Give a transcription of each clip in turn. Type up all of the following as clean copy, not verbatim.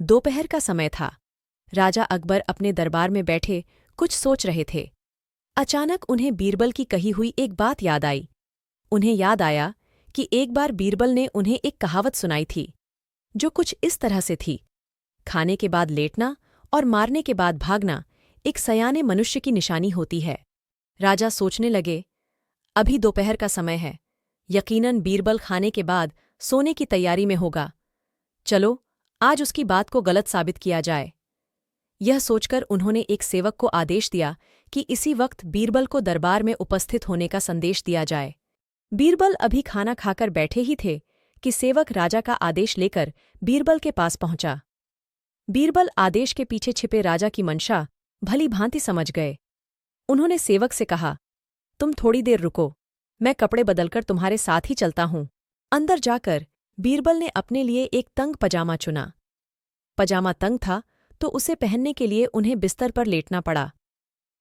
दोपहर का समय था। राजा अकबर अपने दरबार में बैठे कुछ सोच रहे थे। अचानक उन्हें बीरबल की कही हुई एक बात याद आई। उन्हें याद आया कि एक बार बीरबल ने उन्हें एक कहावत सुनाई थी, जो कुछ इस तरह से थी: खाने के बाद लेटना और मारने के बाद भागना एक सयाने मनुष्य की निशानी होती है। राजा सोचने लगे, अभी दोपहर का समय है, यकीनन बीरबल खाने के बाद सोने की तैयारी में होगा। चलो, आज उसकी बात को गलत साबित किया जाए। यह सोचकर उन्होंने एक सेवक को आदेश दिया कि इसी वक्त बीरबल को दरबार में उपस्थित होने का संदेश दिया जाए। बीरबल अभी खाना खाकर बैठे ही थे कि सेवक राजा का आदेश लेकर बीरबल के पास पहुंचा। बीरबल आदेश के पीछे छिपे राजा की मंशा भली भांति समझ गए। उन्होंने सेवक से कहा, तुम थोड़ी देर रुको, मैं कपड़े बदलकर तुम्हारे साथ ही चलता हूं। अंदर जाकर बीरबल ने अपने लिए एक तंग पजामा चुना। पजामा तंग था तो उसे पहनने के लिए उन्हें बिस्तर पर लेटना पड़ा।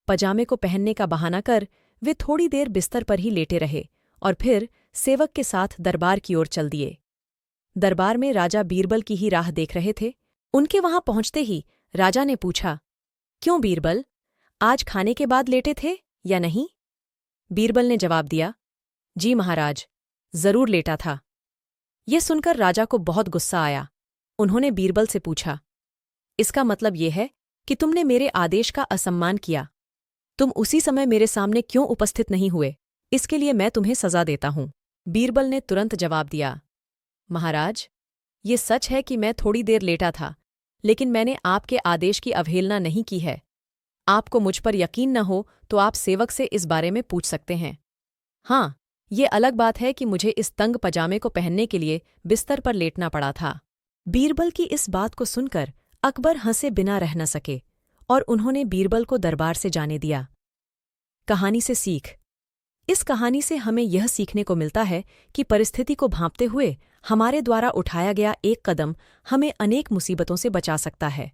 पजामे को पहनने का बहाना कर वे थोड़ी देर बिस्तर पर ही लेटे रहे और फिर सेवक के साथ दरबार की ओर चल दिए। दरबार में राजा बीरबल की ही राह देख रहे थे। उनके वहां पहुंचते ही राजा ने पूछा, क्यों बीरबल, आज खाने के बाद लेटे थे या नहीं? बीरबल ने जवाब दिया, जी महाराज, जरूर लेटा था। यह सुनकर राजा को बहुत गुस्सा आया। उन्होंने बीरबल से पूछा, इसका मतलब यह है कि तुमने मेरे आदेश का असम्मान किया। तुम उसी समय मेरे सामने क्यों उपस्थित नहीं हुए? इसके लिए मैं तुम्हें सजा देता हूं। बीरबल ने तुरंत जवाब दिया, महाराज, ये सच है कि मैं थोड़ी देर लेटा था, लेकिन मैंने आपके आदेश की अवहेलना नहीं की है। आपको मुझ पर यकीन न हो तो आप सेवक से इस बारे में पूछ सकते हैं। हाँ, ये अलग बात है कि मुझे इस तंग पजामे को पहनने के लिए बिस्तर पर लेटना पड़ा था। बीरबल की इस बात को सुनकर अकबर हंसे बिना रह न सके और उन्होंने बीरबल को दरबार से जाने दिया। कहानी से सीख। इस कहानी से हमें यह सीखने को मिलता है कि परिस्थिति को भांपते हुए हमारे द्वारा उठाया गया एक कदम हमें अनेक मुसीबतों से बचा सकता है।